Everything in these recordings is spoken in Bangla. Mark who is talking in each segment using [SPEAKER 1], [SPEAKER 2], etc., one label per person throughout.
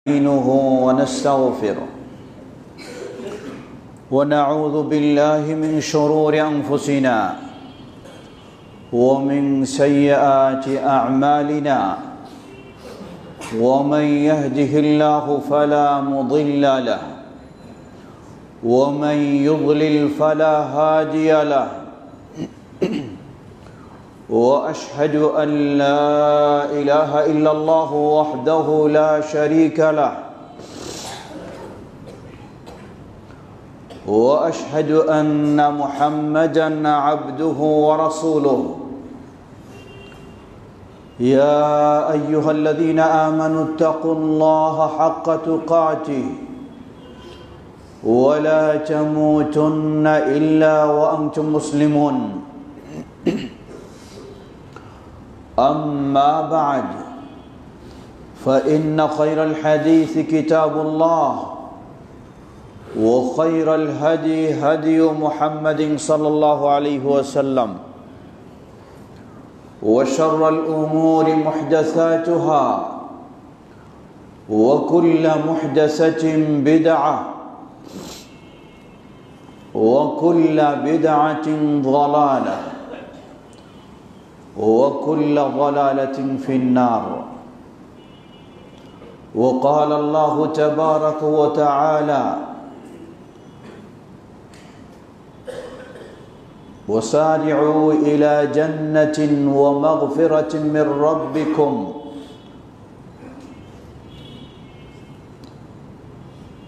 [SPEAKER 1] نستعينه ونستغفره ونعوذ بالله من شرور أنفسنا ومن سيئات أعمالنا ومن يهده الله فلا مضل له ومن يضلل فلا هادي له وأشهد أن لا إله إلا الله وحده لا شريك له وأشهد أن محمدًا عبده ورسوله يا أيها الذين آمنوا اتقوا الله حق تقاته ولا تموتن إلا وأنتم مسلمون أما بعد فإن خير الحديث كتاب الله وخير الهدي هدي محمد صلى الله عليه وسلم وشر الأمور محدثاتها وكل محدثة بدعة وكل بدعة ضلالة وكل ضلالة في النار وقال الله تبارك وتعالى وسارعوا إلى جنة ومغفرة من ربكم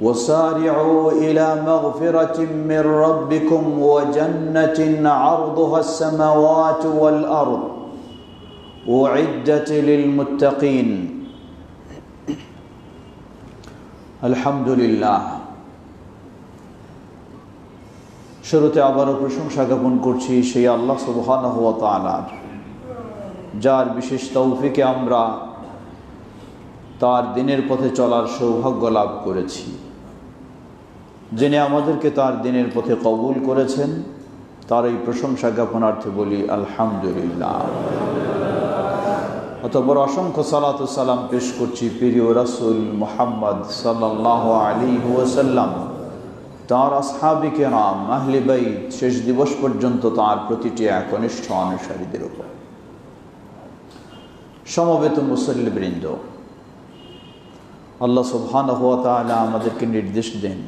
[SPEAKER 1] وسارعوا إلى مغفرة من ربكم وجنة عرضها السماوات والأرض أعدت للمتقين الحمد لله শুরুতে আবারও প্রশংসা জ্ঞাপন করছি সেই আল্লাহ সুবহানাহু ওয়া তাআলার, যার বিশেষ তৌফিকে আমরা তার দিনের পথে চলার সৌভাগ্য লাভ করেছি। যিনি আমাদেরকে তার দিনের পথে কবুল করেছেন, তার এই প্রশংসা জ্ঞাপনার্থে বলি আলহামদুলিল্লাহ। অতঃপর অসংখ্য সালাত ও সালাম পেশ করছি প্রিয় রাসূল মুহাম্মদ সাল্লাল্লাহু আলাইহি ওয়াসাল্লাম, তাঁর আসহাবে কেরাম, আহলে বাইত, শেষ দিবস পর্যন্ত তাঁর প্রতিটি একনিষ্ঠ অনুসারীদের উপর। সমবেত মুসল্লিবৃন্দ, আল্লাহ সুবহানাহু ওয়া তাআলা আমাদেরকে নির্দেশ দেন,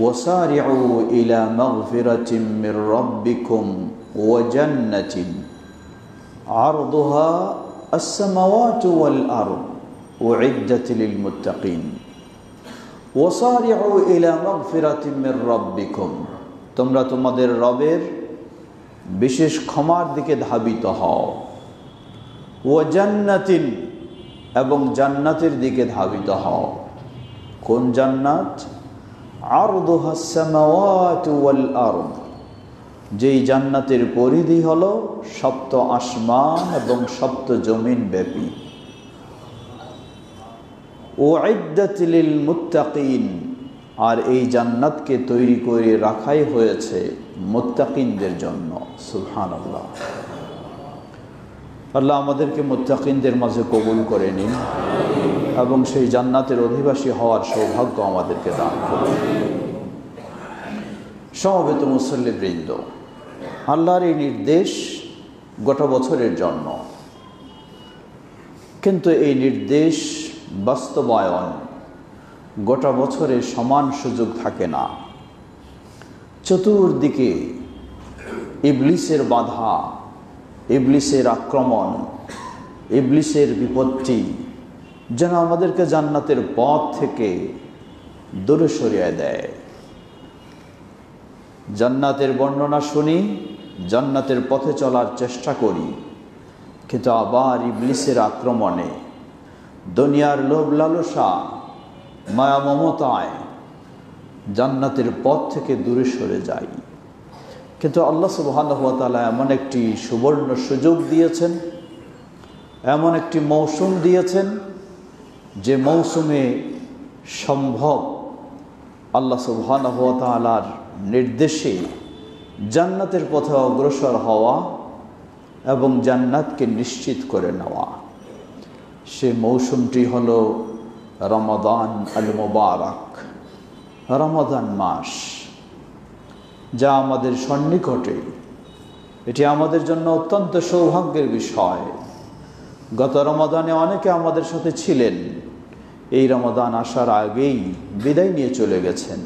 [SPEAKER 1] ওয়াসারিউ ইলা মাগফিরাতিন মির রাব্বিকুম ওয়া জান্নাতিন আরদুহা আস-সামাওয়াতু ওয়াল আরদ উইদ্দাত লিল মুত্তাকিন। ওয়াসারিউ ইলা মাগফিরাতিন মির রাব্বিকুম, তোমরা তোমাদের রবের বিশেষ ক্ষমার দিকে ধাবিত হও। ওয়া জান্নাতিন, এবং জান্নাতের দিকে ধাবিত হও। কোন জান্নাত? আরদুহা আস-সামাওয়াতু ওয়াল আরদ, যেই জান্নাতের পরিধি হলো সপ্ত আসমান এবং সপ্ত জমিন ব্যাপী। উইদ্দাত লিল মুত্তাকিন, আর এই জান্নাতকে তৈরি করে রাখাই হয়েছে মুত্তাকিনদের জন্য। সুবহানাল্লাহ। আল্লাহ আমাদেরকে মুত্তাকিনদের মাঝে কবুল করে নিন এবং সেই জান্নাতের অধিবাসী হওয়ার সৌভাগ্য আমাদেরকে দান করুন। সমবেত মুসল্লিবৃন্দ, আল্লাহর এই নির্দেশ গোটা বছরের জন্য, কিন্তু এই নির্দেশ বাস্তবায়ন গোটা বছরে সমান সুযোগ থাকে না। চতুর্দিকে ইবলিসের বাধা, ইবলিসের আক্রমণ, ইবলিসের বিপত্তি যেন আমাদেরকে জান্নাতের পথ থেকে দূরে সরিয়ে দেয়। জান্নাতের বর্ণনা শুনি, জান্নাতের পথে চলার চেষ্টা করি, কিন্তু আবার ইবলিসের আক্রমণে, দুনিয়ার লোভ লালসা, মায়া মমতায় জান্নাতের পথ থেকে দূরে সরে যাই। কিন্তু আল্লাহ সুবহানাহু ওয়া তাআলা এমন একটি সুবর্ণ সুযোগ দিয়েছেন, এমন একটি মৌসুম দিয়েছেন, যে মৌসুমে সম্ভব আল্লাহ সুবহানাহু ওয়া তাআলার নির্দেশে জান্নাতের পথে অগ্রসর হওয়া এবং জান্নাতকে নিশ্চিত করে নেওয়া। সে মৌসুমটি হলো রমাদান আল মুবারক, রমাদান মাস, যা আমাদের সন্নিকটে। এটি আমাদের জন্য অত্যন্ত সৌভাগ্যের বিষয়। গত রমাদানে অনেকে আমাদের সাথে ছিলেন, এই রমাদান আসার আগেই বিদায় নিয়ে চলে গেছেন।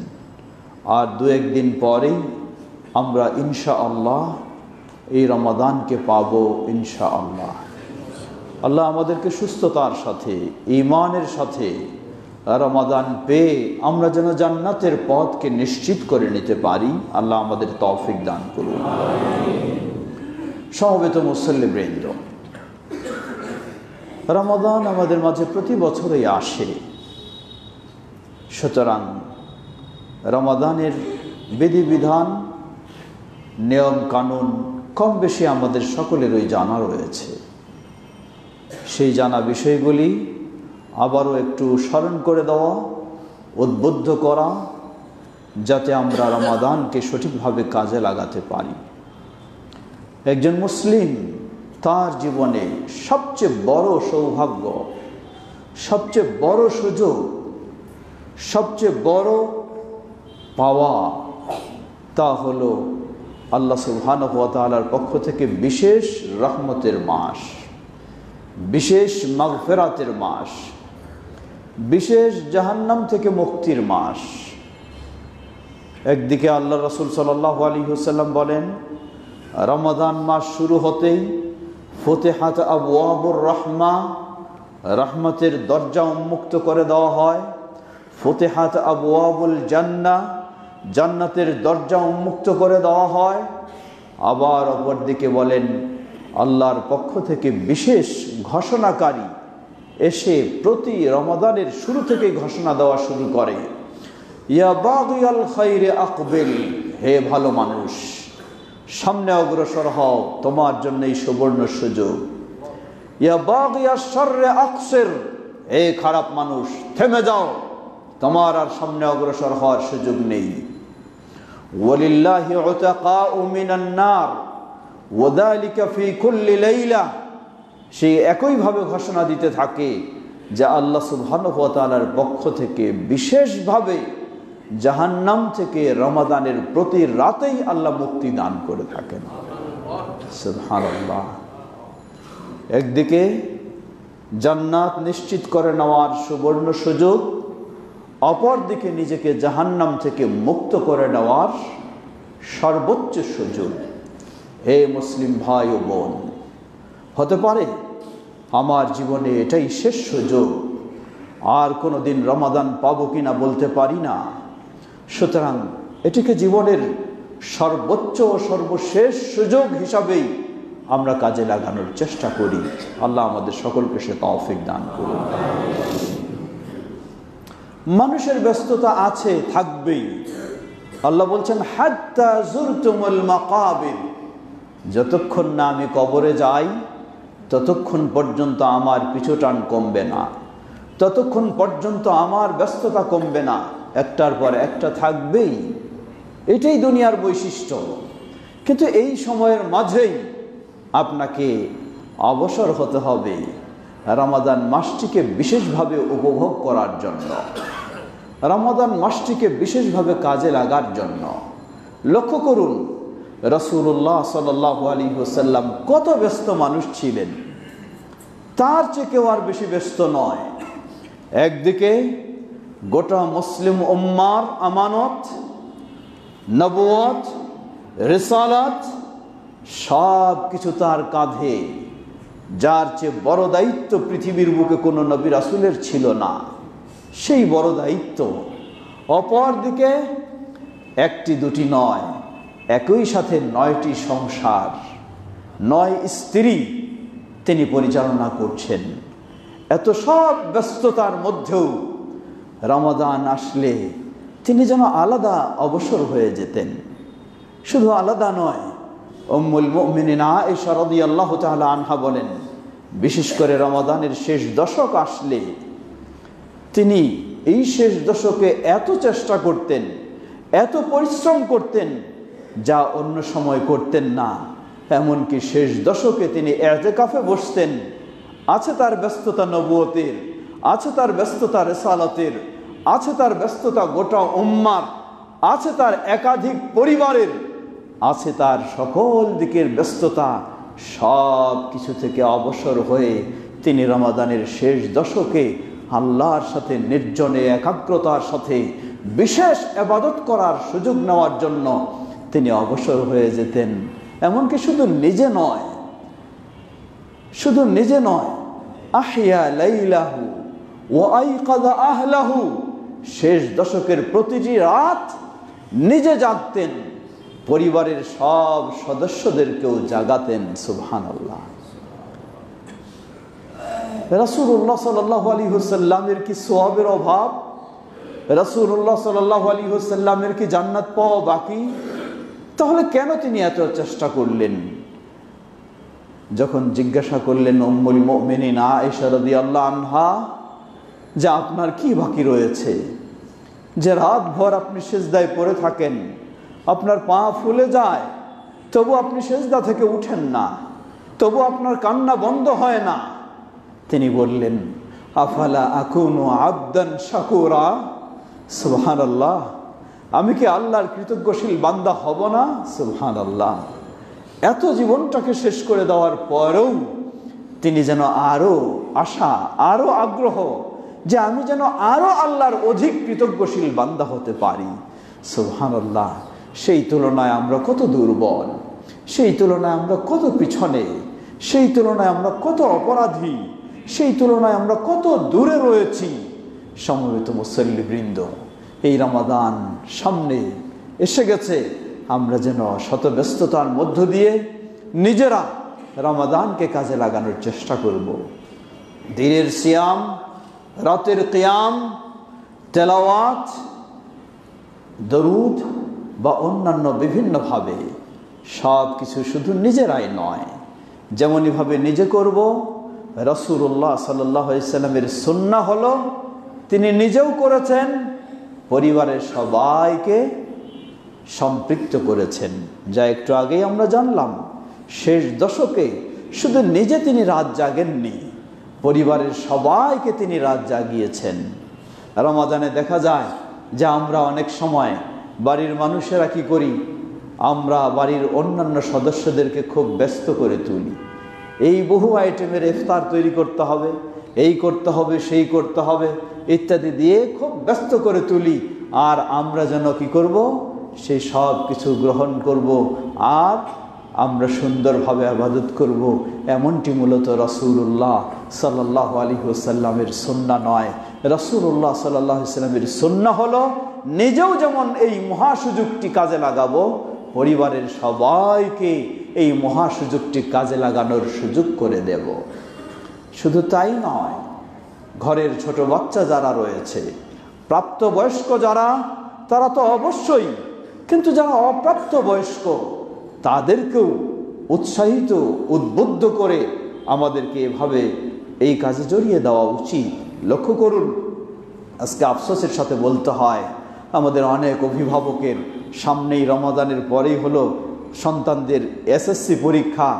[SPEAKER 1] আর দু একদিন পরেই আমরা ইনশাআল্লাহ এই রমাদানকে পাব ইনশাআল্লাহ। আল্লাহ আমাদেরকে সুস্থতার সাথে, ঈমানের সাথে রমাদান পেয়ে আমরা যেন জান্নাতের পথকে নিশ্চিত করে নিতে পারি। আল্লাহ আমাদের তৌফিক দান করুন। সমবেত মুসল্লিবৃন্দ, রমাদান আমাদের মাঝে প্রতি বছরই আসে। সুতরাং রমাদানের বিধিবিধান, নিয়ম কানুন কম বেশি আমাদের সকলেরই জানা রয়েছে। সেই জানা বিষয়গুলি আবারও একটু স্মরণ করে দেওয়া, উদ্বুদ্ধ করা, যাতে আমরা রমাদানকে সঠিকভাবে কাজে লাগাতে পারি। একজন মুসলিম তার জীবনে সবচেয়ে বড় সৌভাগ্য, সবচেয়ে বড় সুযোগ, সবচেয়ে বড় পাওয়া তা হলো আল্লাহ সুবহানাহু ওয়া তাআলার পক্ষ থেকে বিশেষ রহমতের মাস, বিশেষ মাগফিরাতের মাস, বিশেষ জাহান্নাম থেকে মুক্তির মাস। একদিকে আল্লাহ রাসূল সাল্লাল্লাহু আলাইহি ওয়াসাল্লাম বলেন, রমাদান মাস শুরু হতেই ফুতিহাত আবওয়াবুর রাহমা, রহমতের দরজা উন্মুক্ত করে দেওয়া হয়। ফুতিহাত আবওয়াবুল জান্নাহ, জান্নাতের দরজা উন্মুক্ত করে দেওয়া হয়। আবার অপরদিকে বলেন, আল্লাহর পক্ষ থেকে বিশেষ ঘোষণাকারী এসে প্রতি রমাদানের শুরু থেকে ঘোষণা দেওয়া শুরু করে, ইয়া বাগিয়াল খাইরে আকবিল, হে ভালো মানুষ, সামনে অগ্রসর হও, তোমার জন্য এই সুবর্ণ সুযোগ। ইয়া বাগিয়াশ শাররে আকসির, হে খারাপ মানুষ, থেমে যাও, তোমার আর সামনে অগ্রসর হওয়ার সুযোগ নেই। ওয়ালিল্লাহি উতাকাউ মিনান নার ওয়াযালিকা ফি কুল্লি লাইলা, সে একইভাবে ঘোষণা দিতে থাকে যে আল্লাহ সুবহানাহু ওয়া তাআলার পক্ষ থেকে বিশেষভাবে জাহান্নাম থেকে রমাদানের প্রতি রাতেই আল্লাহ মুক্তি দান করে থাকেন। সুবহানাল্লাহ। একদিকে জান্নাত নিশ্চিত করে নেওয়ার সুবর্ণ সুযোগ, অপরদিকে নিজেকে জাহান্নাম থেকে মুক্ত করে নেওয়ার সর্বোচ্চ সুযোগ। হে মুসলিম ভাই ও বোন, হতে পারে আমার জীবনে এটাই শেষ সুযোগ, আর কোনো দিন রমাদান পাবো কিনা বলতে পারি না। সুতরাং এটিকে জীবনের সর্বোচ্চ ও সর্বশেষ সুযোগ হিসাবেই আমরা কাজে লাগানোর চেষ্টা করি। আল্লাহ আমাদের সকলকে সে তৌফিক দান করুন। মানুষের ব্যস্ততা আছে, থাকবেই। আল্লাহ বলছেন, হাত্তা যুরতুমুল মাকাবির, যতক্ষণ না আমি কবরে যাই ততক্ষণ পর্যন্ত আমার পিছুটান কমবে না, ততক্ষণ পর্যন্ত আমার ব্যস্ততা কমবে না। একটার পর একটা থাকবেই, এটাই দুনিয়ার বৈশিষ্ট্য। কিন্তু এই সময়ের মাঝেই আপনাকে অবসর হতে হবে রমাদান মাসটিকে বিশেষভাবে উপভোগ করার জন্য, রমাদান মাসটিকে বিশেষভাবে কাজে লাগার জন্য। লক্ষ্য করুন, রাসূলুল্লাহ সাল্লাল্লাহু আলাইহি ওয়াসাল্লাম কত ব্যস্ত মানুষ ছিলেন, তার চেয়ে কেউ আর বেশি ব্যস্ত নয়। একদিকে গোটা মুসলিম উম্মার আমানত, নবুয়ত, রিসালাত সব কিছু তার কাঁধে, যার চেয়ে বড় দায়িত্ব পৃথিবীর বুকে কোনো নবী রাসূলের ছিল না, সেই বড় দায়িত্ব। অপরদিকে একটি দুটি নয়, একই সাথে 9টি সংসার, 9 স্ত্রী তিনি পরিচালনা করছেন। এত সব ব্যস্ততার মধ্যেও রমাদান আসলে তিনি যেন আলাদা অবসর হয়ে যেতেন। শুধু আলাদা নয়, উম্মুল মুমিনিন আয়েশা রাদিয়াল্লাহু তাআলা আনহা বলেন, বিশেষ করে রমাদানের শেষ দশক আসলে তিনি এই শেষ দশকে এত চেষ্টা করতেন, এত পরিশ্রম করতেন, যা অন্য সময় করতেন না। এমনকি শেষ দশকে তিনি ইতিকাফে বসতেন। আছে তার ব্যস্ততা নবুয়তের, আছে তার ব্যস্ততা রিসালাতের, আছে তার ব্যস্ততা গোটা উম্মার, আছে তার একাধিক পরিবারের, আছে তার সকল দিকের ব্যস্ততা, সব কিছু থেকে অবসর হয়ে তিনি রমাদানের শেষ দশকে আল্লাহর সাথে নির্জনে একাগ্রতার সাথে বিশেষ ইবাদত করার সুযোগ নেওয়ার জন্য তিনি অবসর হয়ে যেতেন। এমনকি শুধু নিজে নয়, আহিয়া লাইলাহু ওয়া আইকাযা আহলাহু, শেষ দশকের প্রতিটি রাত নিজে জাগতেন, পরিবারের সব সদস্যদেরকেও জাগাতেন। সুবহানাল্লাহ। রাসূলুল্লাহ সাল্লাল্লাহু আলাইহি ওয়াসাল্লামের কি সওয়াবের অভাব? রাসূলুল্লাহ সাল্লাল্লাহু আলাইহি ওয়াসাল্লামের কি জান্নাত পাওয়া বাকি? তাহলে কেন তিনি এত চেষ্টা করলেন? যখন জিজ্ঞাসা করলেন উম্মুল মুমিনিন আয়েশা রাদিয়াল্লাহু আনহা যে আপনার কি বাকি রয়েছে, যে রাত ভর আপনি সিজদায় পড়ে থাকেন, আপনার পা ফুলে যায়, তবু আপনি সিজদা থেকে উঠেন না, তবু আপনার কান্না বন্ধ হয় না। তিনি বললেন আফালা আকুনু আবদান শাকুরা। সুবহানাল্লাহ, আমি কি আল্লাহর কৃতজ্ঞশীল বান্দা হব না? সুবহানাল্লাহ। এত জীবনটাকে শেষ করে দেওয়ার পরেও তিনি যেন আরো আশা, আরো আগ্রহ যে আমি যেন আরো আল্লাহর অধিক কৃতজ্ঞশীল বান্দা হতে পারি। সুবহানাল্লাহ। সেই তুলনায় আমরা কত দুর্বল, সেই তুলনায় আমরা কত পিছনে, সেই তুলনায় আমরা কত অপরাধী, সেই তুলনায় আমরা কত দূরে রয়েছি। সমবেত মুসল্লিবৃন্দ, এই রমাদান সামনে এসে গেছে, আমরা যেন শত ব্যস্ততার মধ্য দিয়ে নিজেরা রমাদানকে কাজে লাগানোর চেষ্টা করব। দিনের সিয়াম, রাতের কিয়াম, তেলাওয়াত, দরুদ বা অন্যান্য বিভিন্নভাবে সব কিছু শুধু নিজেরাই নয়, যেমনইভাবে নিজে করব, রাসূলুল্লাহ সাল্লাল্লাহু আলাইহি সাল্লামের সুন্নাহ হলো তিনি নিজেও করেছেন, পরিবারের সবাইকে সম্পৃক্ত করেছেন। যা একটু আগেই আমরা জানলাম, শেষ দশকে শুধু নিজে তিনি রাত জাগেননি, পরিবারের সবাইকে তিনি রাত জাগিয়েছেন। রমাদানে দেখা যায় যে আমরা অনেক সময় বাড়ির মানুষেরা কি করি, আমরা বাড়ির অন্যান্য সদস্যদেরকে খুব ব্যস্ত করে তুলি। এই বহু আইটেমের ইফতার তৈরি করতে হবে, এই করতে হবে, সেই করতে হবে ইত্যাদি দিয়ে খুব ব্যস্ত করে তুলি। আর আমরা যেন কি করব, সেই সব কিছু গ্রহণ করব আর আমরা সুন্দরভাবে ইবাদত করব। এমনটি মূলত রাসূলুল্লাহ সাল্লাল্লাহু আলাইহি ওয়াসাল্লামের সুন্নাহ নয়। রাসূলুল্লাহ সাল্লাল্লাহু আলাইহি ওয়াসাল্লামের সুন্নাহ হলো নিজেও যেমন এই মহাসুযোগটি কাজে লাগাবো, পরিবারের সবাইকে এই মহাসুযোগটি কাজে লাগানোর সুযোগ করে দেব। শুধু তাই নয়, ঘরের ছোট বাচ্চা যারা রয়েছে, প্রাপ্তবয়স্ক যারা, তারা তো অবশ্যই, কিন্তু যারা অপ্রাপ্ত বয়স্ক তাদেরকেও উৎসাহিত, উদ্বুদ্ধ করে আমাদেরকে এভাবে এই কাজে জড়িয়ে দেওয়া উচিত। লক্ষ্য করুন, আজকে আফসোসের সাথে বলতে হয়, আমাদের অনেক অভিভাবকের সামনেই রমাদানের পরেই হলো সন্তানদের এসএসসি পরীক্ষা।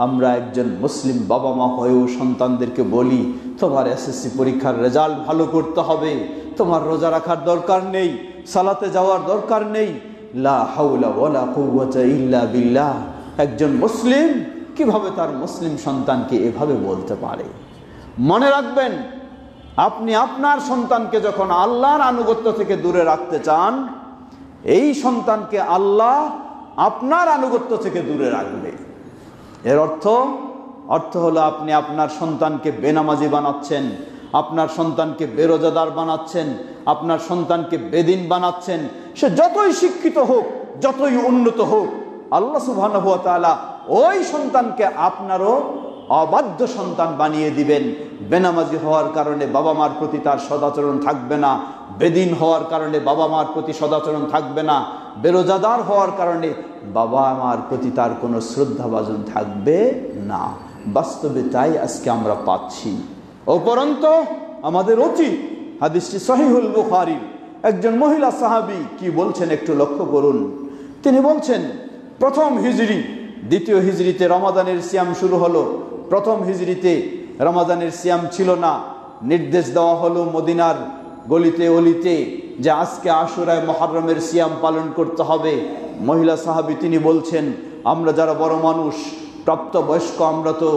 [SPEAKER 1] আমরা একজন মুসলিম বাবা মা হয়েও সন্তানদেরকে বলি, তোমার এসএসসি পরীক্ষার রেজাল্ট ভালো করতে হবে, তোমার রোজা রাখার দরকার নেই, সালাতে যাওয়ার দরকার নেই। লা হাওলা ওয়ালা কুওয়াতা ইল্লা বিল্লাহ। একজন মুসলিম কিভাবে তার মুসলিম সন্তানকে এভাবে বলতে পারে? মনে রাখবেন, আপনি আপনার সন্তানকে যখন আল্লাহর আনুগত্য থেকে দূরে রাখতে চান, এই সন্তানকে আল্লাহ আপনার আনুগত্য থেকে দূরে রাখবে। এর অর্থ হলো আপনি আপনার সন্তানকে বেনামাজি বানাচ্ছেন, আপনার সন্তানকে বেরোজাদার বানাচ্ছেন, আপনার সন্তানকে বেদিন বানাচ্ছেন। সে যতই শিক্ষিত হোক, যতই উন্নত হোক, আল্লাহ সুবহানাহু ওয়া তাআলা ওই সন্তানকে আপনারও অবাধ্য সন্তান বানিয়ে দিবেন। বেনামাজি হওয়ার কারণে বাবা মার প্রতি তার সদাচরণ থাকবে না, বেদিন হওয়ার কারণে বাবা মার প্রতি সদাচরণ থাকবে না, বেরোজাদার হওয়ার কারণে বাবা মার প্রতি তার কোনো শ্রদ্ধাভাজন থাকবে না। বাস্তবে তাই আজকে আমরা পাচ্ছি। উপরন্তু আমাদের উচিত, হাদিসটি সহিহুল বুখারীর, একজন মহিলা সাহাবী কি বলছেন একটু লক্ষ্য করুন। তিনি বলছেন, প্রথম হিজরি, দ্বিতীয় হিজরিতে রমাদানের সিয়াম শুরু হলো। প্রথম হিজরিতে রমাদানের সিয়াম ছিল না, নির্দেশ দেওয়া হলো মদিনার গলিতে অলিতে যে আজকে আশুরায় মুহররমের সিয়াম পালন করতে হবে। মহিলা সাহাবী তিনি বলছেন, আমরা যারা বড় মানুষ প্রাপ্তবয়স্ক আমরা তো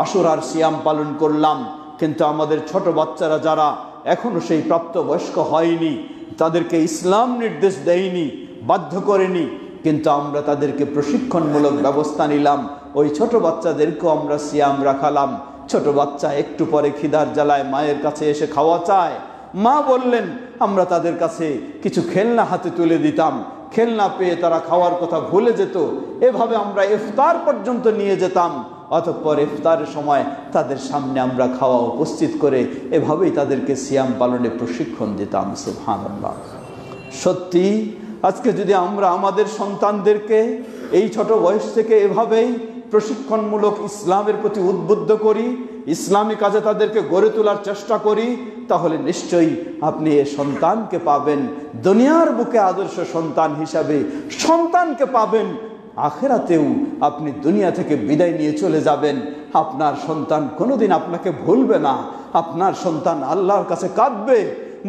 [SPEAKER 1] আশুরার সিয়াম পালন করলাম, কিন্তু আমাদের ছোট বাচ্চারা যারা এখনো সেই প্রাপ্তবয়স্ক হয়নি তাদেরকে ইসলাম নির্দেশ দেয়নি, বাধ্য করেনি, কিন্তু আমরা তাদেরকে প্রশিক্ষণমূলক ব্যবস্থা নিলাম। ওই ছোট বাচ্চাদেরকেও আমরা সিয়াম রাখালাম। ছোট বাচ্চা একটু পরে খিদার জ্বালায় মায়ের কাছে এসে খাওয়া চায়। মা বললেন আমরা তাদের কাছে কিছু খেলনা হাতে তুলে দিতাম, খেলনা পেয়ে তারা খাওয়ার কথা ভুলে যেত। এভাবে আমরা ইফতার পর্যন্ত নিয়ে যেতাম। অতঃপর ইফতারের সময় তাদের সামনে আমরা খাওয়া উপস্থিত করে এভাবেই তাদেরকে সিয়াম পালনে প্রশিক্ষণ দিতাম। সুবহানাল্লাহ। সত্যি আজকে যদি আমরা আমাদের সন্তানদেরকে এই ছোট বয়স থেকে এভাবেই প্রশিক্ষণমূলক ইসলামের প্রতি উদ্বুদ্ধ করি, ইসলামী কাজে তাদেরকে গড়ে তোলার চেষ্টা করি, তাহলে নিশ্চয়ই আপনি এ সন্তানকে পাবেন দুনিয়ার বুকে আদর্শ সন্তান হিসাবে, সন্তানকে পাবেন আখিরাতেও। আপনি দুনিয়া থেকে বিদায় নিয়ে চলে যাবেন, আপনার সন্তান কোনোদিন আপনাকে ভুলবে না। আপনার সন্তান আল্লাহর কাছে কাঁদবে,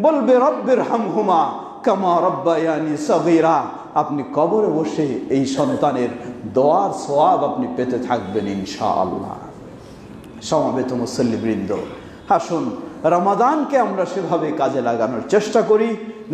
[SPEAKER 1] বলবে রব্বির হামহুমা কামা রব্বায়ানি সগীরা। আপনি কবরে বসে এই সন্তানের দোয়ার সওয়াব আপনি পেতে থাকবেন ইনশাআল্লাহ। সমবেত মুসল্লিবৃন্দ, আসুন রমাদানকে আমরা সেভাবে কাজে লাগানোর চেষ্টা করি,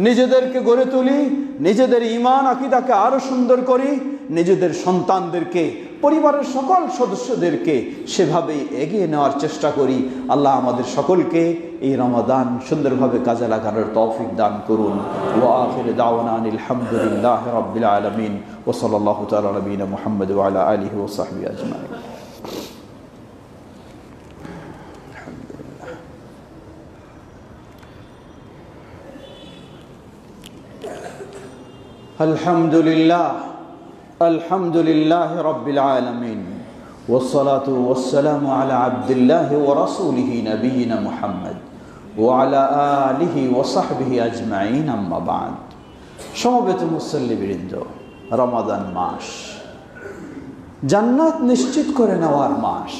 [SPEAKER 1] নিজেদেরকে গড়ে তুলি, নিজেদের ঈমান আকীদাকে আরো সুন্দর করি, নিজেদের সন্তানদেরকে, পরিবারের সকল সদস্যদেরকে সেভাবেই এগিয়ে নেওয়ার চেষ্টা করি। আল্লাহ আমাদের সকলকে এই রমাদান সুন্দরভাবে কাজে লাগানোর তৌফিক দান করুন। ওয়া আখিরু দাওয়ানা আনিল হামদুলিল্লাহি রাব্বিল আলামিন ওয়া সাল্লাল্লাহু তাআলা আলা নবিয়িনা মুহাম্মদ ওয়া আলা আলিহি ওয়া সাহবিহি আজমাইন। আলহামদুলিল্লাহ আলহামদুলিল্লাহি রাব্বিল আলামিন ওয়াসসালাতু ওয়াসসালামু আলা আবদিল্লাহি ওয়া রাসূলিহি নবিয়িনা মুহাম্মদ ওয়া আলা আলিহি ওয়া সাহবিহি আজমাইন, আম্মা বা'দ। সমবেত মুসল্লিবৃন্দ, রমাদান মাস জান্নাত নিশ্চিত করে নেওয়ার মাস।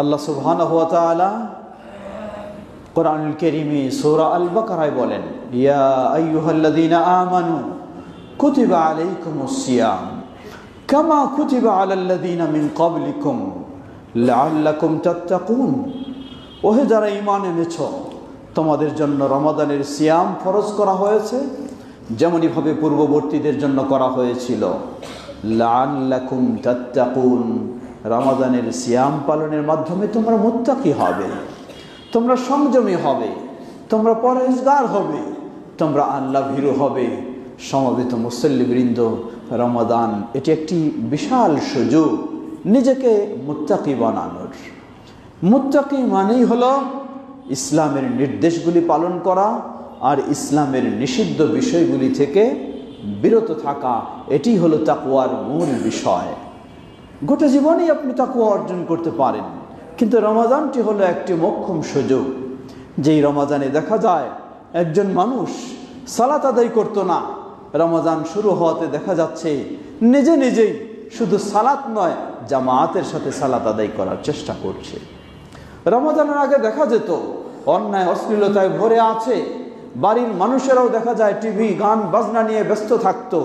[SPEAKER 1] আল্লাহ সুবহানাহু ওয়া তাআলা কুরআনুল কারীমে সূরা আল বাকারায় বলেন, ইয়া আইয়ুহাল্লাযীনা আমানু কুতিবা আলাইকুমুস সিয়াম কামা কুতিবা আলাল্লাযীনা মিন ক্বাবলিকুম লাআল্লাকুম তাত্তাকুন। ওহে যারা ঈমান এনেছো, তোমাদের জন্য রমাদানের সিয়াম ফরজ করা হয়েছে যেমনিভাবে পূর্ববর্তীদের জন্য করা হয়েছিল। লাআল্লাকুম তাত্তাকুন, রমাদানের সিয়াম পালনের মাধ্যমে তোমরা মুত্তাকি হবে, তোমরা সংযমী হবে, তোমরা পরহেজগার হবে, তোমরা আল্লাহ ভীরু হবে। সমবেত মুসল্লিবৃন্দ, রমাদান এটি একটি বিশাল সুযোগ নিজেকে মুত্তাকি বানানোর। মুত্তাকি মানেই হলো ইসলামের নির্দেশগুলি পালন করা আর ইসলামের নিষিদ্ধ বিষয়গুলি থেকে বিরত থাকা। এটি হলো তাকওয়ার মূল বিষয়। গোটা জীবনেই আপনি তাকওয়া অর্জন করতে পারেন, কিন্তু রমাদানটি হলো একটি মোক্ষম সুযোগ। যেই রমাদানে দেখা যায় একজন মানুষ সালাত আদায় করতো না, রমাদান শুরু হওয়াতে দেখা যাচ্ছে নিজে নিজেই শুধু সালাত নয় জামায়াতের সাথে সালাত আদায় করার চেষ্টা করছে। রমাদানের আগে দেখা যেত অন্যায় অশ্লীলতায় ভরে আছে, বাড়ির মানুষেরাও দেখা যায় টিভি গান বাজনা নিয়ে ব্যস্ত থাকতো,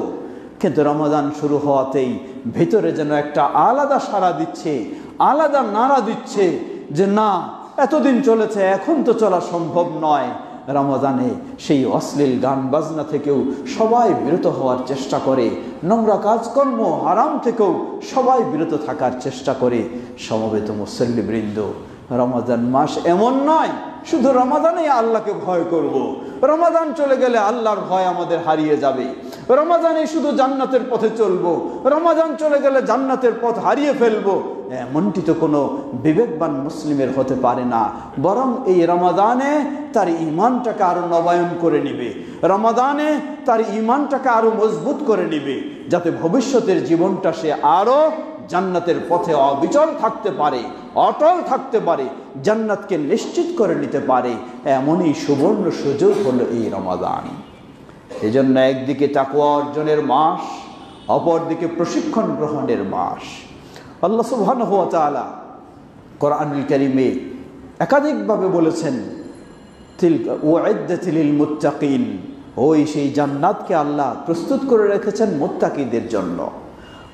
[SPEAKER 1] কিন্তু রমাদান শুরু হওয়াতেই ভিতরে যেন একটা আলাদা সাড়া দিচ্ছে, আলাদা নাড়া দিচ্ছে যে না, এতদিন চলেছে, এখন তো চলা সম্ভব নয়। রমাদানে সেই অশ্লীল গান বাজনা থেকেও সবাই বিরত হওয়ার চেষ্টা করে, নোংরা কাজকর্ম হারাম থেকেও সবাই বিরত থাকার চেষ্টা করে। সমবেত মুসল্লিবৃন্দ, রমাদান মাস এমন নয় শুধু রমাদানেই আল্লাহকে ভয় করব, রমাদান চলে গেলে আল্লাহর ভয় আমাদের হারিয়ে যাবে, রমাদানে শুধু জান্নাতের পথে চলবো, রমাদান চলে গেলে জান্নাতের পথ হারিয়ে ফেলবো। এমনটি তো কোনো বিবেকবান মুসলিমের হতে পারে না। বরং এই রমাদানে তার ঈমানটাকে আরো নবায়ন করে নিবে, রমাদানে তার ঈমানটাকে আরো মজবুত করে নিবে, যাতে ভবিষ্যতের জীবনটা সে আরো জান্নাতের পথে অবিচল থাকতে পারে, অটল থাকতে পারে, জান্নাতকে নিশ্চিত করে নিতে পারে। এমনই সুবর্ণ সুযোগ হলো এই রমাদান। এজন্য একদিকে তাকওয়া অর্জনের মাস, অপরদিকে প্রশিক্ষণ গ্রহণের মাস। আল্লাহ সুবহানাহু ওয়া তাআলা কোরআনুল কারীমে একাধিকভাবে বলেছেন তিলকা উইদ্দাত লিল মুত্তাকিন, ওই সেই জান্নাতকে আল্লাহ প্রস্তুত করে রেখেছেন মুত্তাকিদের জন্য।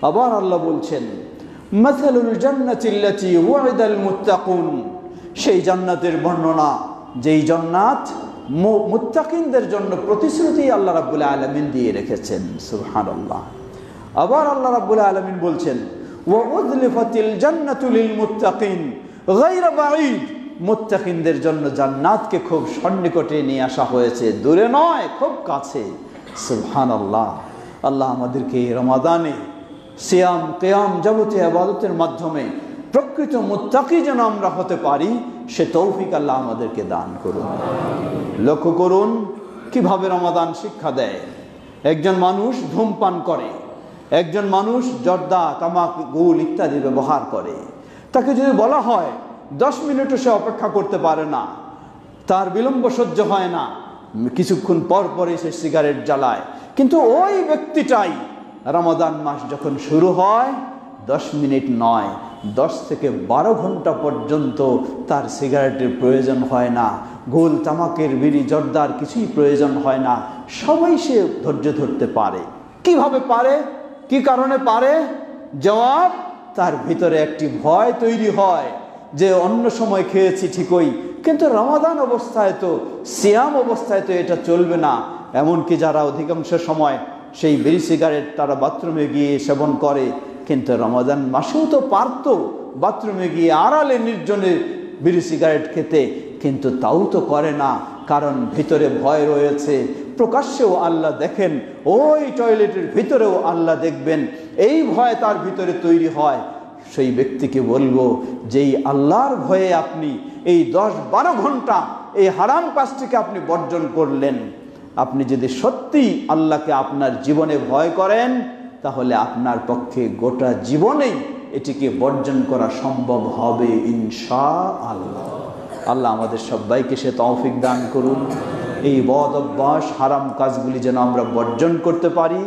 [SPEAKER 1] আবার আল্লাহ বলছেন মাসালুল জান্নাতিল্লাতী উইদাল মুত্তাকুন, সেই জান্নাতের বর্ণনা যেই জান্নাত মুত্তাকিনদের জন্য প্রতিশ্রুতি আল্লাহ রাব্বুল আলামিন দিয়ে রেখেছেন। সুবহানাল্লাহ। আবার আল্লাহ রাব্বুল আলামিন বলছেন ওয়া উযলিফাতিল জান্নাতু লিল মুত্তাকিন গায়রা বাঈদ, মুত্তাকিনদের জন্য জান্নাতকে খুব সন্নিকটে নিয়ে আসা হয়েছে, দূরে নয়, খুব কাছে। সুবহানাল্লাহ। আল্লাহ আমাদেরকে রমাদানে সিয়াম কিয়াম যাবতীয় ইবাদতের মাধ্যমে প্রকৃত মুত্তাকি যেন আমরা হতে পারি, সে তৌফিক আল্লাহ আমাদেরকে দান করুন। লক্ষ্য করুন কিভাবে রমাদান শিক্ষা দেয়। একজন মানুষ ধূমপান করে, একজন মানুষ জর্দা, তামাক, গুল ইত্যাদি ব্যবহার করে, তাকে যদি বলা হয় 10 মিনিটও সে অপেক্ষা করতে পারে না, তার বিলম্ব সহ্য হয় না, কিছুক্ষণ পর পরে সে সিগারেট জ্বালায়, কিন্তু ওই ব্যক্তিটাই রমাদান মাস যখন শুরু হয় 10 মিনিট নয়, 10 থেকে 12 ঘন্টা পর্যন্ত তার সিগারেটের প্রয়োজন হয় না, গোল, তামাকের, বিড়ি, জর্দার কিছুই প্রয়োজন হয় না, সবাই সে ধৈর্য ধরতে পারে। কিভাবে পারে? কি কারণে পারে? জবাব, তার ভিতরে একটি ভয় তৈরি হয় যে অন্য সময় খেয়েছি ঠিকই, কিন্তু রমাদান অবস্থায় তো, সিয়াম অবস্থায় তো এটা চলবে না। এমনকি যারা অধিকাংশ সময় সেই বিড়ি সিগারেট তারা বাথরুমে গিয়ে সেবন করে, কিন্তু রমাদান মাসেও তো পারত বাথরুমে গিয়ে আড়ালে নির্জনে বিড়ি সিগারেট খেতে, কিন্তু তাও তো করে না, কারণ ভিতরে ভয় রয়েছে। প্রকাশ্যেও আল্লাহ দেখেন, ওই টয়লেটের ভিতরেও আল্লাহ দেখবেন, এই ভয় তার ভিতরে তৈরি হয়। সেই ব্যক্তিকে বলবো, যেই আল্লাহর ভয়ে আপনি এই 10-12 ঘন্টা এই হারাম কাজটিকে আপনি বর্জন করলেন, আপনি যদি সত্যি আল্লাহকে আপনার জীবনে ভয় করেন, তাহলে আপনার পক্ষে গোটা জীবনেই এটিকে বর্জন করা সম্ভব হবে ইনশাআল্লাহ। আল্লাহ আমাদের সবাইকে সে তৌফিক দান করুন। এই বদ অভ্যাস, হারাম কাজগুলি যেন আমরা বর্জন করতে পারি।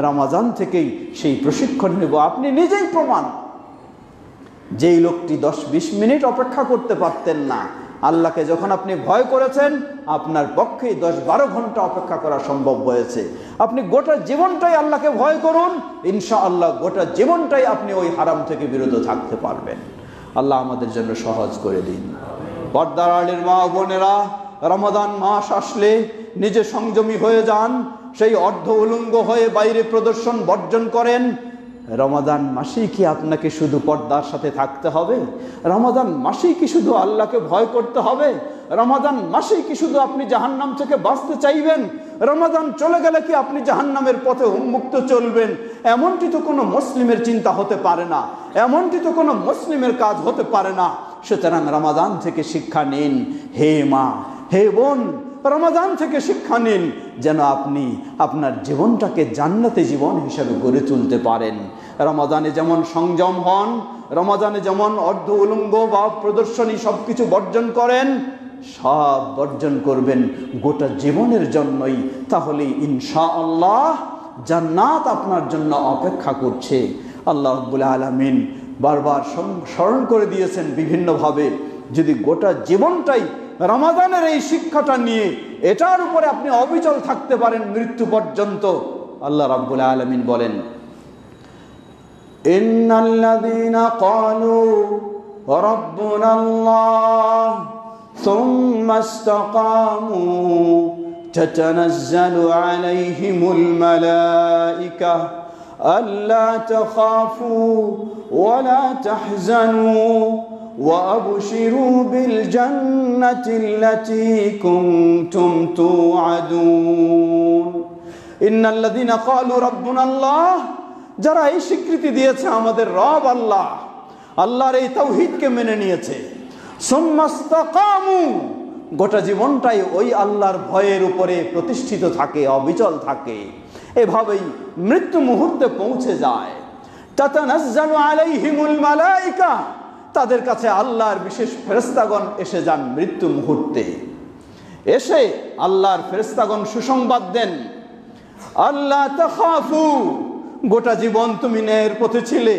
[SPEAKER 1] রমাদান থেকেই সেই প্রশিক্ষণ নেব। আপনি নিজেই প্রমাণ। যেই লোকটি 10-20 মিনিট অপেক্ষা করতে পারতেন না, আল্লাহকে যখন আপনি ভয় করেছেন, আপনার পক্ষেই 10-12 ঘন্টা অপেক্ষা করা সম্ভব হয়েছে। আপনি গোটা জীবনটাই আল্লাহকে ভয় করুন, ইনশাআল্লাহ গোটা জীবনটাই আপনি ওই হারাম থেকে বিরত থাকতে পারবেন। আল্লাহ আমাদের জন্য সহজ করে দিন। পর্দার আড়ালের মা বোনেরা, রমাদান মাস আসলে নিজে সংযমী হয়ে যান, সেই অর্ধ উলঙ্গ হয়ে বাইরে প্রদর্শন বর্জন করেন। রমাদান মাসেই কি আপনাকে শুধু পর্দার সাথে থাকতে হবে? রমাদান মাসেই কি শুধু আল্লাহকে ভয় করতে হবে? রমাদান মাসেই কি শুধু আপনি জাহান্নাম থেকে বাঁচতে চাইবেন? রমাদান চলে গেলে কি আপনি জাহান্নামের পথে উন্মুক্ত চলবেন? এমনটি তো কোনো মুসলিমের চিন্তা হতে পারে না, এমনটি তো কোনো মুসলিমের কাজ হতে পারে না। সুতরাং রমাদান থেকে শিক্ষা নিন হে মা, হে বোন, রমাদান থেকে শিক্ষা নিন, যেন আপনি আপনার জীবনটাকে জান্নাতে জীবন হিসেবে গড়ে তুলতে পারেন। রমাদানে যেমন সংযম হন, রমাদানে যেমন অর্ধ উলঙ্গ বা প্রদর্শনী সবকিছু বর্জন করেন, সব বর্জন করবেন গোটা জীবনের জন্যই। তাহলে ইনশাআল্লাহ জান্নাত আপনার জন্য অপেক্ষা করছে। আল্লাহ রাব্বুল আলামিন বারবার স্মরণ করে দিয়েছেন বিভিন্নভাবে, যদি গোটা জীবনটাই রমাদানের এই শিক্ষাটা নিয়ে এটার উপরে আপনি অবিচল থাকতে পারেন মৃত্যু পর্যন্ত, আল্লাহ রাব্বুল আলামিন বলেন, ইন্নাল্লাযীনা ক্বালু রাব্বুনাল্লাহ সুম্মা ইসতাকামু তাতানাজ্জালু আলাইহিমুল মালায়েকা আল্লা তাখাফু ওয়া লা তাহজানু وَأَبْشِرُوا بِالْجَنَّةِ الَّتِي كُنْتُمْ تُوعَدُونَ إِنَّ الَّذِينَ قَالُوا رَبُّنَا اللَّهُ, যারা এই স্বীকৃতি দিয়েছে আমাদের রব আল্লাহ, আল্লাহর এই তাওহীদকে মেনে নিয়েছে, সুম্মা ইসতাকামু, গোটা জীবনটাই ওই আল্লাহর ভয়ের উপরে প্রতিষ্ঠিত থাকে, অবিচল থাকে, এভাবেই মৃত্যু মুহূর্তে পৌঁছে যায়। তাতানাজ্জালু আলাইহিমুল মালায়েকা, তাদের কাছে আল্লাহর বিশেষ ফেরেশতাগণ এসে যান মৃত্যু মুহূর্তে। এসে আল্লাহর ফেরেশতাগণ সুসংবাদ দেন, আল্লাহ তাখাফু, গোটা জীবন তুমি ন্যায়ের পথে ছিলে,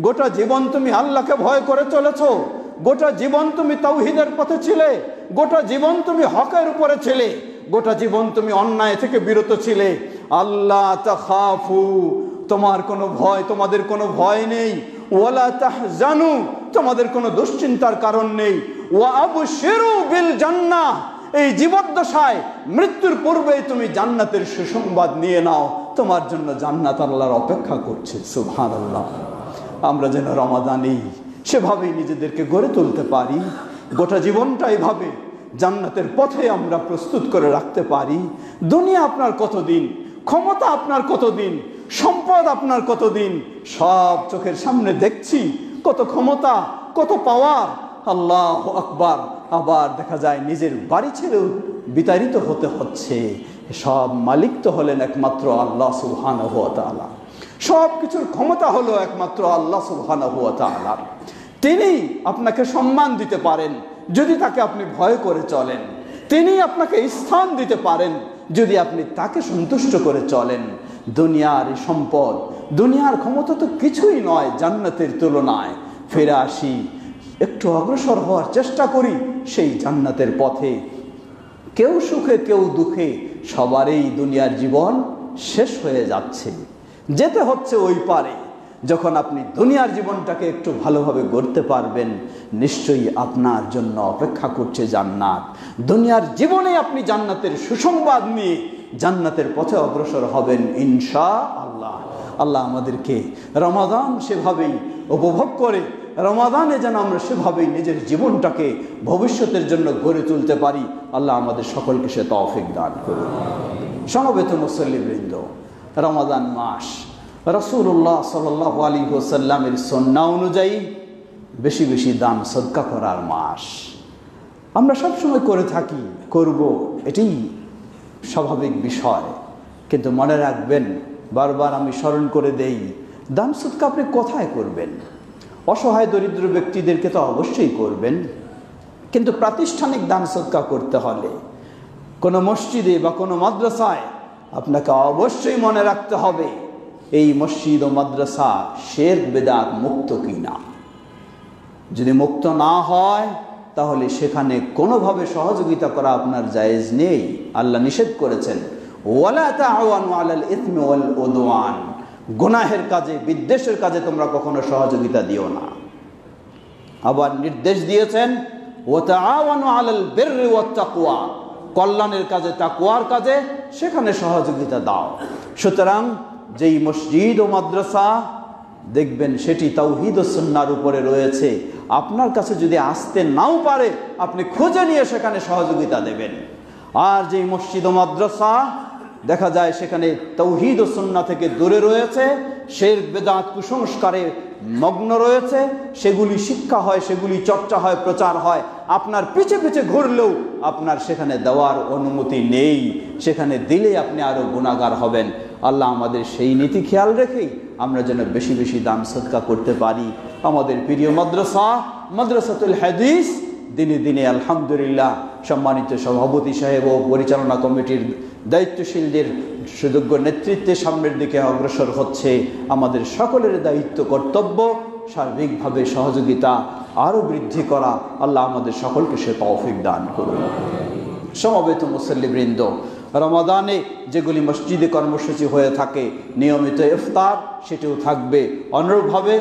[SPEAKER 1] গোটা জীবন তুমি আল্লাহকে ভয় করে চলেছো, গোটা জীবন তুমি তাওহীদের পথে ছিলে, গোটা জীবন তুমি হকের উপরে ছিলে, গোটা জীবন তুমি অন্যায় থেকে বিরত ছিলে। আল্লাহ তাখাফু, তোমার কোনো ভয়, তোমাদের কোনো ভয় নেই। ওয়ালা তাহজানু, তোমাদের কোনো দুশ্চিন্তার কারণ নেই। ওয়া আবশিরু বিল জান্নাহ, এই জীবদ্দশায় মৃত্যুর পূর্বেই তুমি জান্নাতের সুসংবাদ নিয়ে নাও, তোমার জন্য জান্নাত আল্লাহর অপেক্ষা করছে। সুবহানাল্লাহ। আমরা যেন রমাদানেই সেভাবেই নিজেদেরকে গড়ে তুলতে পারি, গোটা জীবনটা এইভাবে জান্নাতের পথে আমরা প্রস্তুত করে রাখতে পারি। দুনিয়া আপনার কতদিন, ক্ষমতা আপনার কতদিন, সম্পদ আপনার কতদিন, সব চোখের সামনে দেখছি, কত ক্ষমতা, কত পাওয়ার, আল্লাহু আকবার। আবার দেখা যায় নিজের বাড়ি ছেড়েও বিতাড়িত হতে হচ্ছে। সব মালিক তো হলেন একমাত্র আল্লাহ সুবহানাহু ওয়া তাআলা। সব কিছুর ক্ষমতা হলো একমাত্র আল্লাহ সুবহানাহু ওয়া তাআলা। তিনি আপনাকে সম্মান দিতে পারেন যদি তাকে আপনি ভয় করে চলেন, তিনি আপনাকে স্থান দিতে পারেন যদি আপনি তাকে সন্তুষ্ট করে চলেন। দুনিয়ার সম্পদ, দুনিয়ার ক্ষমতা তো কিছুই নয় জান্নাতের তুলনায়। ফিরে আসি, একটু অগ্রসর হওয়ার চেষ্টা করি সেই জান্নাতের পথে। কেউ সুখে কেউ দুঃখে, সবারই দুনিয়ার জীবন শেষ হয়ে যাচ্ছে, যেতে হচ্ছে ওই পারে। যখন আপনি দুনিয়ার জীবনটাকে একটু ভালোভাবে গড়তে পারবেন, নিশ্চয়ই আপনার জন্য অপেক্ষা করছে জান্নাত। দুনিয়ার জীবনে আপনি জান্নাতের সুসংবাদ নিয়ে জান্নাতের পথে অগ্রসর হবেন ইনশাআল্লাহ। আল্লাহ আমাদেরকে রমাদান সেভাবেই উপভোগ করে, রমাদানে যেন আমরা সেভাবেই নিজের জীবনটাকে ভবিষ্যতের জন্য গড়ে তুলতে পারি। আল্লাহ আমাদের সকলকে সে তৌফিক দান করুন। সমবেত মুসল্লিবৃন্দ, রমাদান মাস রাসূলুল্লাহ সাল্লাল্লাহু আলাইহি ওয়াসাল্লামের সুন্নাহ অনুযায়ী বেশি বেশি দান সদকা করার মাস। আমরা সবসময় করে থাকি, করব, এটাই স্বাভাবিক বিষয়। কিন্তু মনে রাখবেন, বারবার আমি স্মরণ করে দেই, দান সদকা আপনি কোথায় করবেন? অসহায় দরিদ্র ব্যক্তিদেরকে তো অবশ্যই করবেন, কিন্তু প্রাতিষ্ঠানিক দান সদকা করতে হলে কোনো মসজিদে বা কোনো মাদ্রাসায় আপনাকে অবশ্যই মনে রাখতে হবে এই মসজিদ ও মাদ্রাসা শিরক বিদআত মুক্ত কিনা। যদি মুক্ত না হয় তাহলে সেখানে কোনোভাবে সহযোগিতা করা আপনার জায়েজ নেই। আল্লাহ নিষেধ করেছেন, ওয়ালা তাআওয়ানু আলাল ইসমি ওয়াল উদওয়ান, গুনাহের কাজে, বিদ্বেষের কাজে তোমরা কখনো সহযোগিতা দিও না। আবার নির্দেশ দিয়েছেন, ওয়া তাআওয়ানু আলাল বিররি ওয়াত তাকওয়া, কল্যাণের কাজে, তাকওয়ার কাজে সেখানে সহযোগিতা দাও। সুতরাং যেই মসজিদ ও মাদ্রাসা দেখবেন সেটি তাওহীদ ও সুন্নাহর উপরে রয়েছে, আপনার কাছে যদি আসতে নাও পারে আপনি খুঁজে নিয়ে সেখানে সহযোগিতা দেবেন। আর যেই মসজিদ ও মাদ্রাসা দেখা যায় সেখানে তাওহীদ ও সুন্নাহ থেকে দূরে রয়েছে, শিরক বিদআত কুসংস্কারে মগ্ন রয়েছে, সেগুলি শিক্ষা হয়, সেগুলি চর্চা হয়, প্রচার হয়, আপনার পিছে পিছে ঘুরলেও আপনার সেখানে দেওয়ার অনুমতি নেই। সেখানে দিলে আপনি আরো গুনাহগার হবেন। আল্লাহ আমাদের সেই নীতি খেয়াল রেখেই আমরা যেন বেশি বেশি দান সদকা করতে পারি। আমাদের প্রিয় মাদ্রাসা, মাদ্রাসাতুল হাদিস দিনে দিনে আলহামদুলিল্লাহ সম্মানিত সভাপতি সাহেব ও পরিচালনা কমিটির দায়িত্বশীলদের সুযোগ্য নেতৃত্বে সামনের দিকে অগ্রসর হচ্ছে। আমাদের সকলের দায়িত্ব, কর্তব্য সার্বিকভাবে সহযোগিতা আরও বৃদ্ধি করা। আল্লাহ আমাদের সকলকে সে তৌফিক দান করুন। সমবেত মুসল্লিবৃন্দ, রমাদানে যেগুলি মসজিদে কর্মসূচি হয়ে থাকে, নিয়মিত ইফতার সেটিও থাকবে। অনুরূপভাবে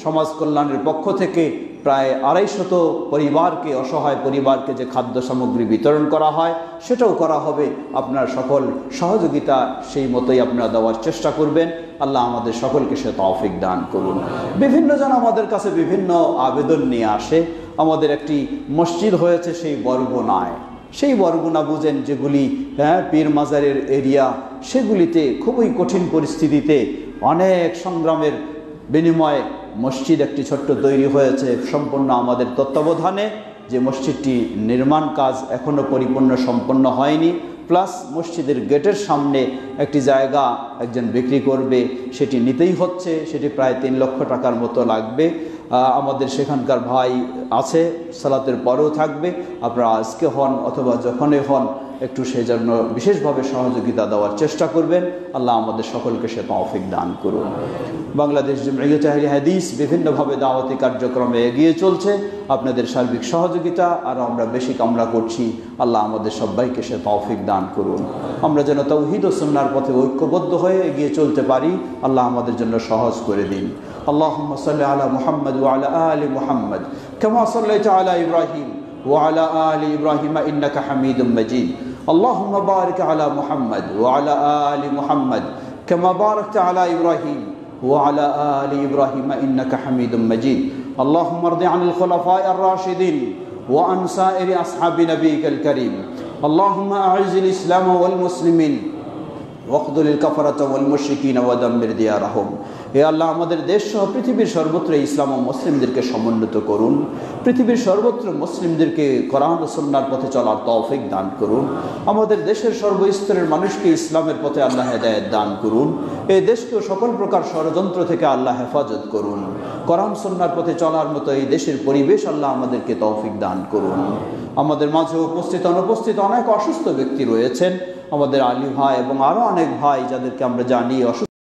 [SPEAKER 1] সমাজ কল্যাণের পক্ষ থেকে প্রায় 250 পরিবারকে, অসহায় পরিবারকে যে খাদ্য সামগ্রী বিতরণ করা হয় সেটাও করা হবে। আপনার সকল সহযোগিতা সেই মতোই আপনারা দেওয়ার চেষ্টা করবেন। আল্লাহ আমাদের সকলকে সে তৌফিক দান করুন। বিভিন্ন জন আমাদের কাছে বিভিন্ন আবেদন নিয়ে আসে। আমাদের একটি মসজিদ হয়েছে সেই বরগুনায়, সেই বরগুনা বুঝেন যেগুলি পীর মাজারের এরিয়া, সেগুলিতে খুবই কঠিন পরিস্থিতিতে অনেক সংগ্রামের বিনিময়ে মসজিদ একটি ছোট্ট তৈরি হয়েছে সম্পূর্ণ আমাদের তত্ত্বাবধানে। যে মসজিদটি নির্মাণ কাজ এখনও পরিপূর্ণ সম্পন্ন হয়নি, প্লাস মসজিদের গেটের সামনে একটি জায়গা একজন বিক্রি করবে, সেটি নিতেই হচ্ছে, সেটি প্রায় 3 লক্ষ টাকার মতো লাগবে। আমাদের সেখানকার ভাই আছে, সালাতের পরেও থাকবে। আপনারা আজকে হন অথবা যখনই হন একটু সেজন্য বিশেষভাবে সহযোগিতা দেওয়ার চেষ্টা করবেন। আল্লাহ আমাদের সকলকে সে তৌফিক দান করুন। বাংলাদেশ জামিয়াত আহলে হাদিস বিভিন্নভাবে দাওয়াতি কার্যক্রমে এগিয়ে চলছে। আপনাদের সার্বিক সহযোগিতা আর আমরা বেশি কামনা করছি। আল্লাহ আমাদের সবাইকে সে তৌফিক দান করুন। আমরা যেন তাওহীদ ও সুন্নাহর পথে ঐক্যবদ্ধ হয়ে এগিয়ে চলতে পারি, আল্লাহ আমাদের জন্য সহজ করে দিন। আল্লাহুম্মা সাল্লি আলা মুহাম্মদ ওয়া আলা আলি মুহাম্মদ কামা সাল্লাইতা আলা ইব্রাহিম ওয়া আলা আলি ইব্রাহিম ইন্নাকা হামিদুম মাজিদ। আল্লাহুম্মা বারিক আলা মুহাম্মদ ওয়া আলা আলি মুহাম্মদ কামা বারাকতা আলা ইব্রাহিম ওয়া আলা আলি ইব্রাহিম ইন্নাকা হামিদুম মাজিদ। আল্লাহুম্মা রদি আনিল খুলাফায়ে আর-রাশিদিন ওয়া আন সাইরি আসহাবি নবিয়িকাল কারীম। আল্লাহুম্মা আ'ইজিল ইসলাম ওয়াল মুসলিমিন ওয়াকদুলিল কাফারাতা ওয়াল মুশরিকিন ওয়া দাম্মির দিয়ারাহুম। হে আল্লাহ, আমাদের দেশ সহ পৃথিবীর সর্বত্র ইসলাম ও মুসলিমদেরকে সমুন্নত করুন। পৃথিবীর সর্বত্র মুসলিমদেরকে কোরআন ও সুন্নাহর পথে চলার তৌফিক দান করুন। আমাদের দেশের সর্বস্তরের মানুষকে ইসলামের পথে আল্লাহ হেদায়েত দান করুন। এই দেশকেও সকল প্রকার ষড়যন্ত্র থেকে আল্লাহ হেফাজত করুন। কোরআন সুন্নাহর পথে চলার মতো এই দেশের পরিবেশ আল্লাহ আমাদেরকে তৌফিক দান করুন। আমাদের মাঝে উপস্থিত অনুপস্থিত অনেক অসুস্থ ব্যক্তি রয়েছেন, আমাদের আলী ভাই এবং আরও অনেক ভাই যাদেরকে আমরা জানি অসুস্থ